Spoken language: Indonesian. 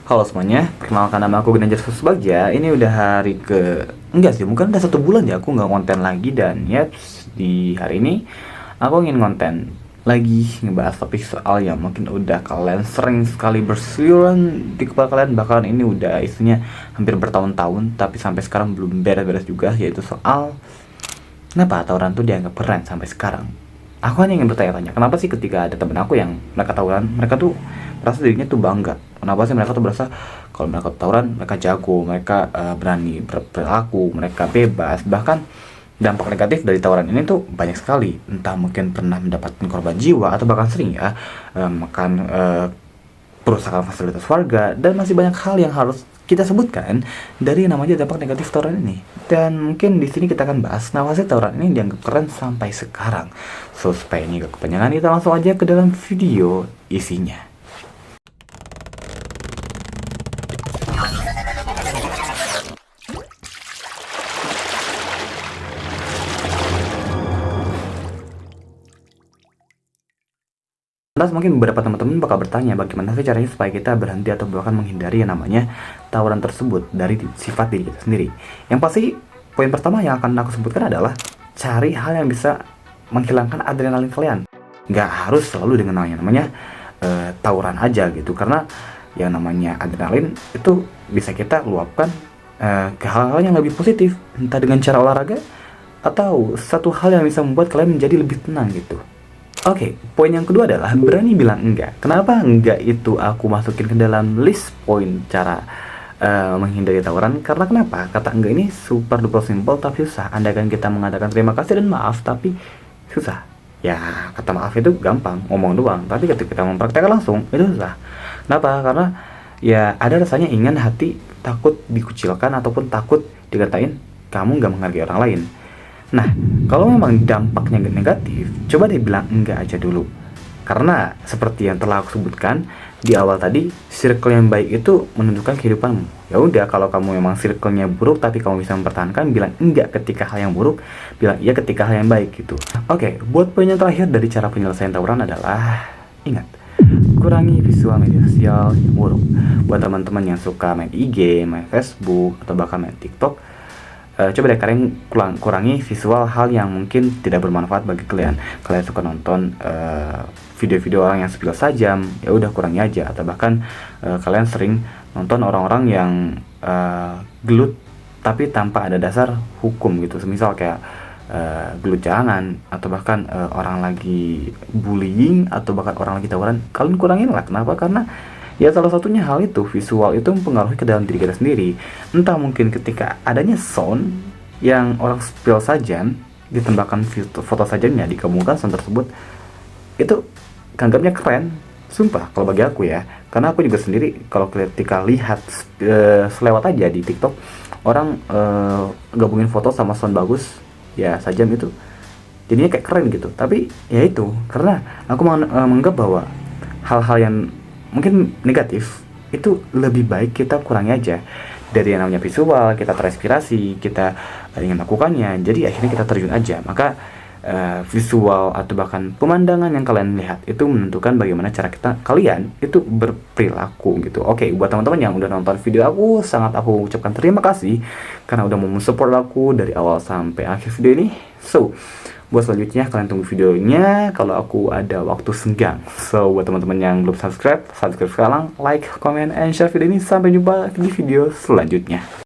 Halo semuanya, perkenalkan nama aku Ginanjar Susbagja. Ini udah hari ke... Enggak sih, mungkin udah 1 bulan ya aku nggak konten lagi. Dan ya di hari ini aku ingin konten lagi ngebahas topik soal yang mungkin udah kalian sering sekali berseliweran di kepala kalian. Bahkan ini udah isunya hampir bertahun-tahun, tapi sampai sekarang belum beres-beres juga. Yaitu soal kenapa tawuran tuh dianggap keren sampai sekarang. Aku hanya ingin bertanya-tanya, kenapa sih ketika ada temen aku yang mereka tawuran, mereka tuh merasa dirinya tuh bangga. Kenapa sih mereka tuh berasa kalau mereka tawuran, mereka jago, mereka berani berperilaku, mereka bebas. Bahkan dampak negatif dari tawuran ini tuh banyak sekali. Entah mungkin pernah mendapatkan korban jiwa atau bahkan sering ya makan perusahaan fasilitas warga, dan masih banyak hal yang harus kita sebutkan dari yang namanya dampak negatif tawuran ini. Dan mungkin di sini kita akan bahas kenapa sih tawuran ini dianggap keren sampai sekarang. So supaya ini gak kepanjangan, kita langsung aja ke dalam video isinya. Lantas mungkin beberapa teman-teman bakal bertanya bagaimana sih caranya supaya kita berhenti atau bahkan menghindari yang namanya tawuran tersebut dari sifat diri kita sendiri. Yang pasti poin pertama yang akan aku sebutkan adalah cari hal yang bisa menghilangkan adrenalin kalian. Nggak harus selalu dengan yang namanya tawuran aja gitu, karena yang namanya adrenalin itu bisa kita luapkan ke hal-hal yang lebih positif, entah dengan cara olahraga atau satu hal yang bisa membuat kalian menjadi lebih tenang gitu. Oke, poin yang kedua adalah berani bilang enggak. Kenapa enggak itu aku masukin ke dalam list poin cara menghindari tawuran? Karena kenapa? Kata enggak ini super duper simple tapi susah. Andaikan kita mengatakan terima kasih dan maaf tapi susah. Ya, kata maaf itu gampang, ngomong doang. Tapi ketika kita mempraktekkan langsung, itu susah. Kenapa? Karena ya ada rasanya ingin hati takut dikucilkan ataupun takut dikatain kamu nggak menghargai orang lain. Nah, kalau memang dampaknya negatif, coba deh bilang enggak aja dulu. Karena seperti yang telah aku sebutkan di awal tadi, circle yang baik itu menentukan kehidupanmu. Ya udah, kalau kamu memang circle-nya buruk tapi kamu bisa mempertahankan, bilang enggak ketika hal yang buruk, bilang iya ketika hal yang baik gitu. Oke, buat poin yang terakhir dari cara penyelesaian tawuran adalah ingat, kurangi visual media sosial yang buruk. Buat teman-teman yang suka main IG, main Facebook, atau bahkan main TikTok, coba deh kalian kurangi visual hal yang mungkin tidak bermanfaat bagi kalian. Kalian suka nonton video-video orang yang spill sajam, ya udah kurangi aja. Atau bahkan kalian sering nonton orang-orang yang gelut tapi tanpa ada dasar hukum gitu. Semisal kayak gelut jalanan, atau bahkan orang lagi bullying, atau bahkan orang lagi tawuran, kalian kurangin lah. Kenapa? Karena ya salah satunya hal itu, visual itu mempengaruhi ke dalam diri kita sendiri. Entah mungkin ketika adanya sound yang orang spill sajam, ditembakkan foto sajamnya, digabungkan sound tersebut, itu anggapnya keren. Sumpah kalau bagi aku ya, karena aku juga sendiri kalau ketika lihat selewat aja di TikTok orang gabungin foto sama sound bagus, ya sajam itu jadinya kayak keren gitu. Tapi ya itu karena aku menganggap bahwa hal-hal yang mungkin negatif itu lebih baik kita kurangi aja. Dari yang namanya visual, kita terinspirasi, kita ingin melakukannya, jadi akhirnya kita terjun aja. Maka visual atau bahkan pemandangan yang kalian lihat itu menentukan bagaimana cara kalian itu berperilaku gitu. Oke, buat teman-teman yang udah nonton video aku, sangat aku ucapkan terima kasih karena udah mau support aku dari awal sampai akhir video ini. So, buat selanjutnya kalian tunggu videonya kalau aku ada waktu senggang. So, buat teman-teman yang belum subscribe sekarang, like, comment, and share video ini. Sampai jumpa di video selanjutnya.